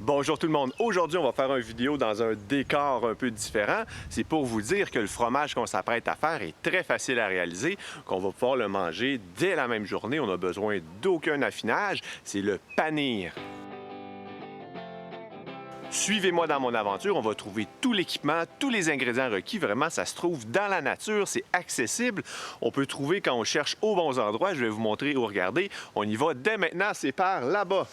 Bonjour tout le monde. Aujourd'hui, on va faire une vidéo dans un décor un peu différent. C'est pour vous dire que le fromage qu'on s'apprête à faire est très facile à réaliser, qu'on va pouvoir le manger dès la même journée. On n'a besoin d'aucun affinage. C'est le panir. Suivez-moi dans mon aventure, on va trouver tout l'équipement, tous les ingrédients requis. Vraiment, ça se trouve dans la nature, c'est accessible. On peut trouver quand on cherche aux bons endroits. Je vais vous montrer où regarder. On y va dès maintenant, c'est par là-bas.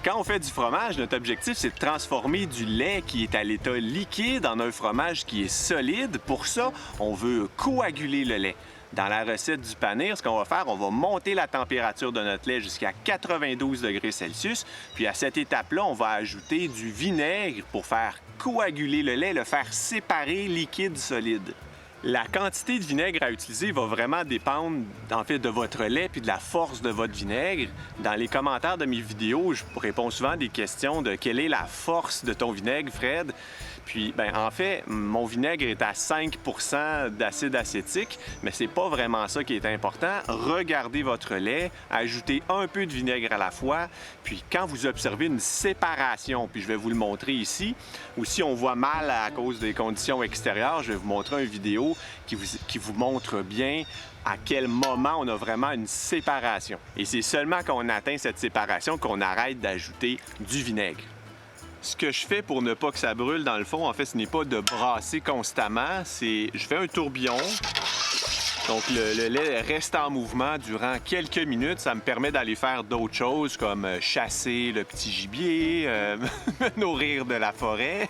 Quand on fait du fromage, notre objectif, c'est de transformer du lait qui est à l'état liquide en un fromage qui est solide. Pour ça, on veut coaguler le lait. Dans la recette du panir, ce qu'on va faire, on va monter la température de notre lait jusqu'à 92 degrés Celsius. Puis à cette étape-là, on va ajouter du vinaigre pour faire coaguler le lait, le faire séparer liquide solide. La quantité de vinaigre à utiliser va vraiment dépendre en fait de votre lait puis de la force de votre vinaigre. Dans les commentaires de mes vidéos, je réponds souvent à des questions de quelle est la force de ton vinaigre, Fred. Puis, en fait, mon vinaigre est à 5 d'acide acétique, mais c'est pas vraiment ça qui est important. Regardez votre lait, ajoutez un peu de vinaigre à la fois, puis quand vous observez une séparation, puis je vais vous le montrer ici, ou si on voit mal à cause des conditions extérieures, je vais vous montrer une vidéo qui vous montre bien à quel moment on a vraiment une séparation. Et c'est seulement quand on atteint cette séparation qu'on arrête d'ajouter du vinaigre. Ce que je fais pour ne pas que ça brûle, dans le fond, en fait, ce n'est pas de brasser constamment, c'est je fais un tourbillon. Donc, le lait reste en mouvement durant quelques minutes. Ça me permet d'aller faire d'autres choses comme chasser le petit gibier, me nourrir de la forêt.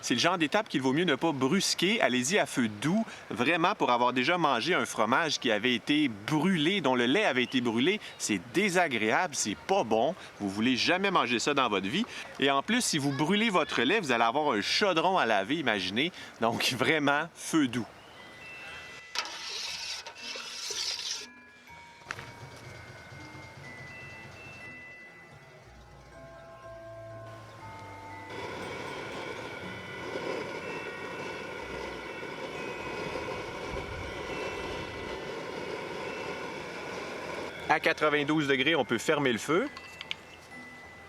C'est le genre d'étape qu'il vaut mieux ne pas brusquer. Allez-y à feu doux, vraiment pour avoir déjà mangé un fromage qui avait été brûlé, dont le lait avait été brûlé. C'est désagréable, c'est pas bon. Vous voulez jamais manger ça dans votre vie. Et en plus, si vous brûlez votre lait, vous allez avoir un chaudron à laver, imaginez. Donc vraiment, feu doux. À 92 degrés, on peut fermer le feu.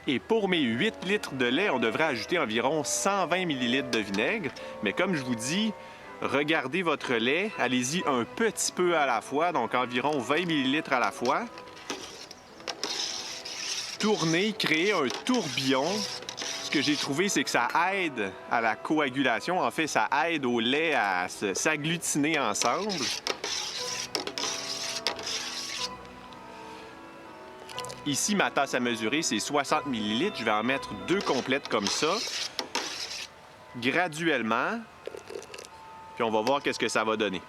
Et pour mes 8 litres de lait, on devrait ajouter environ 120 ml de vinaigre. Mais comme je vous dis, regardez votre lait, allez-y un petit peu à la fois, donc environ 20 ml à la fois. Tournez, créez un tourbillon. Ce que j'ai trouvé, c'est que ça aide à la coagulation. En fait, ça aide au lait à s'agglutiner ensemble. Ici, ma tasse à mesurer, c'est 60 ml. Je vais en mettre 2 complètes comme ça, graduellement. Puis on va voir qu'est-ce que ça va donner.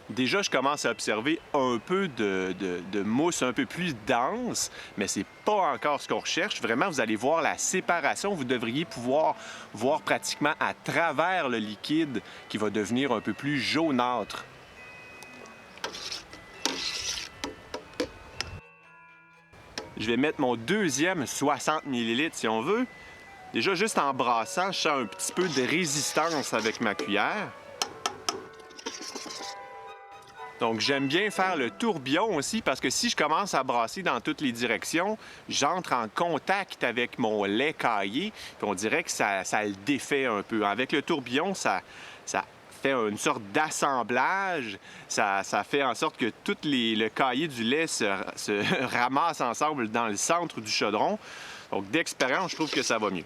Déjà, je commence à observer un peu de mousse un peu plus dense, mais c'est pas encore ce qu'on recherche. Vraiment, vous allez voir la séparation. Vous devriez pouvoir voir pratiquement à travers le liquide qui va devenir un peu plus jaunâtre. Je vais mettre mon deuxième 60 ml si on veut. Déjà, juste en brassant, je sens un petit peu de résistance avec ma cuillère. Donc, j'aime bien faire le tourbillon aussi parce que si je commence à brasser dans toutes les directions, j'entre en contact avec mon lait caillé, puis on dirait que ça le défait un peu. Avec le tourbillon, ça fait une sorte d'assemblage. Ça fait en sorte que tout le caillé du lait se ramasse ensemble dans le centre du chaudron. Donc, d'expérience, je trouve que ça va mieux.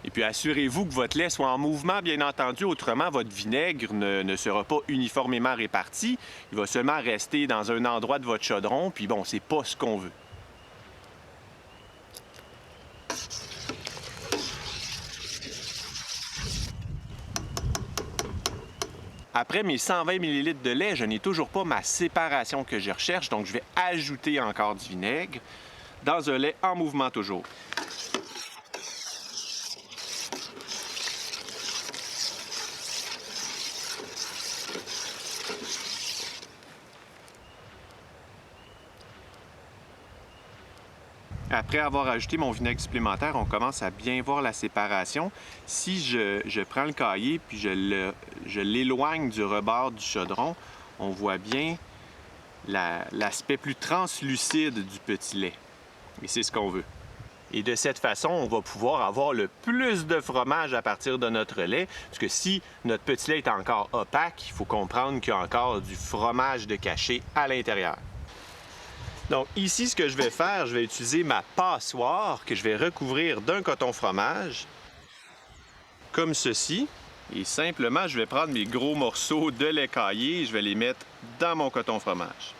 Et puis, assurez-vous que votre lait soit en mouvement, bien entendu. Autrement, votre vinaigre ne sera pas uniformément réparti. Il va seulement rester dans un endroit de votre chaudron. Puis bon, c'est pas ce qu'on veut. Après mes 120 ml de lait, je n'ai toujours pas ma séparation que je recherche, donc je vais ajouter encore du vinaigre dans un lait en mouvement toujours. Après avoir ajouté mon vinaigre supplémentaire, on commence à bien voir la séparation. Si je prends le caillé puis je l'éloigne du rebord du chaudron, on voit bien l'aspect plus translucide du petit lait. Et c'est ce qu'on veut. Et de cette façon, on va pouvoir avoir le plus de fromage à partir de notre lait. Parce que si notre petit lait est encore opaque, il faut comprendre qu'il y a encore du fromage de cachet à l'intérieur. Donc ici, ce que je vais faire, je vais utiliser ma passoire que je vais recouvrir d'un coton fromage, comme ceci. Et simplement, je vais prendre mes gros morceaux de lait caillé et je vais les mettre dans mon coton fromage.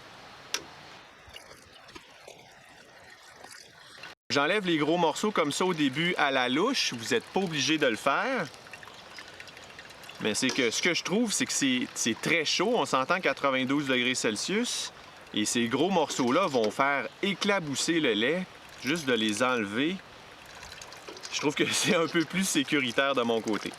J'enlève les gros morceaux comme ça au début à la louche. Vous n'êtes pas obligé de le faire. Mais c'est que ce que je trouve, c'est que c'est très chaud. On s'entend 92 degrés Celsius. Et ces gros morceaux-là vont faire éclabousser le lait. Juste de les enlever, je trouve que c'est un peu plus sécuritaire de mon côté.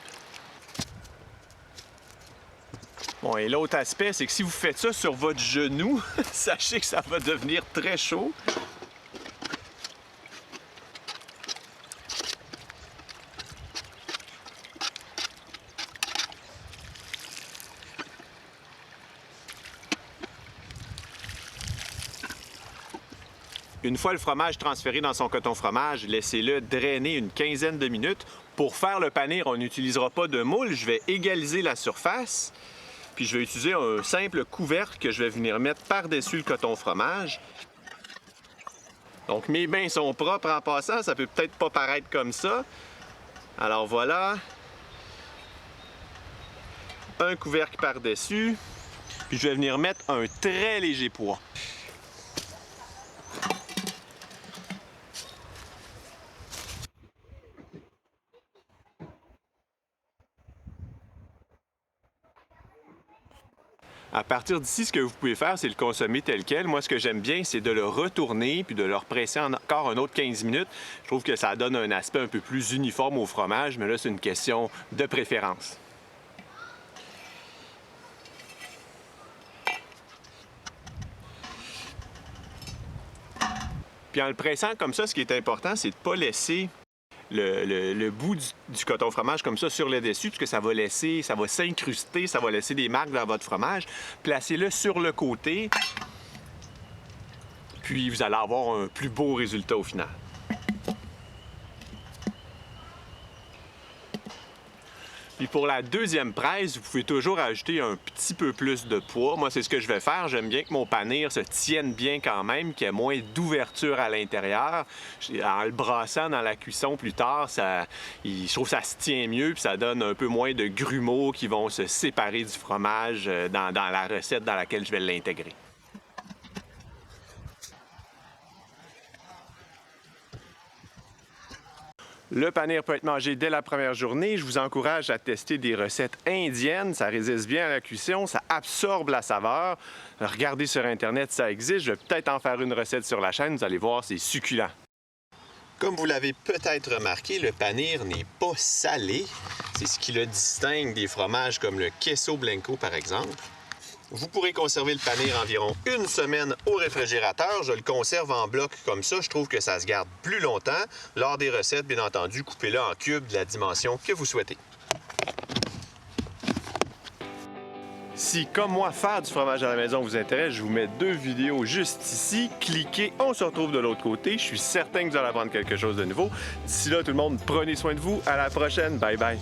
Bon, et l'autre aspect, c'est que si vous faites ça sur votre genou, sachez que ça va devenir très chaud. Une fois le fromage transféré dans son coton fromage, laissez-le drainer une quinzaine de minutes. Pour faire le panir, on n'utilisera pas de moule. Je vais égaliser la surface. Puis je vais utiliser un simple couvercle que je vais venir mettre par-dessus le coton fromage. Donc mes mains sont propres en passant. Ça peut peut-être pas paraître comme ça. Alors voilà. Un couvercle par-dessus. Puis je vais venir mettre un très léger poids. À partir d'ici, ce que vous pouvez faire, c'est le consommer tel quel. Moi, ce que j'aime bien, c'est de le retourner puis de le represser encore un autre 15 minutes. Je trouve que ça donne un aspect un peu plus uniforme au fromage, mais là, c'est une question de préférence. Puis en le pressant comme ça, ce qui est important, c'est de ne pas laisser le bout du coton fromage comme ça sur le dessus, parce que ça va s'incruster, ça va laisser des marques dans votre fromage. Placez-le sur le côté, puis vous allez avoir un plus beau résultat au final. Puis pour la deuxième presse, vous pouvez toujours ajouter un petit peu plus de poids. Moi, c'est ce que je vais faire. J'aime bien que mon panir se tienne bien quand même, qu'il y ait moins d'ouverture à l'intérieur. En le brassant dans la cuisson plus tard, je trouve que ça se tient mieux, puis ça donne un peu moins de grumeaux qui vont se séparer du fromage dans la recette dans laquelle je vais l'intégrer. Le panir peut être mangé dès la première journée. Je vous encourage à tester des recettes indiennes. Ça résiste bien à la cuisson, ça absorbe la saveur. Regardez sur Internet, ça existe. Je vais peut-être en faire une recette sur la chaîne. Vous allez voir, c'est succulent. Comme vous l'avez peut-être remarqué, le panir n'est pas salé. C'est ce qui le distingue des fromages comme le queso blanco, par exemple. Vous pourrez conserver le panir environ une semaine au réfrigérateur. Je le conserve en bloc comme ça. Je trouve que ça se garde plus longtemps. Lors des recettes, bien entendu, coupez-le en cubes de la dimension que vous souhaitez. Si, comme moi, faire du fromage à la maison vous intéresse, je vous mets 2 vidéos juste ici. Cliquez, on se retrouve de l'autre côté. Je suis certain que vous allez apprendre quelque chose de nouveau. D'ici là, tout le monde, prenez soin de vous. À la prochaine. Bye bye.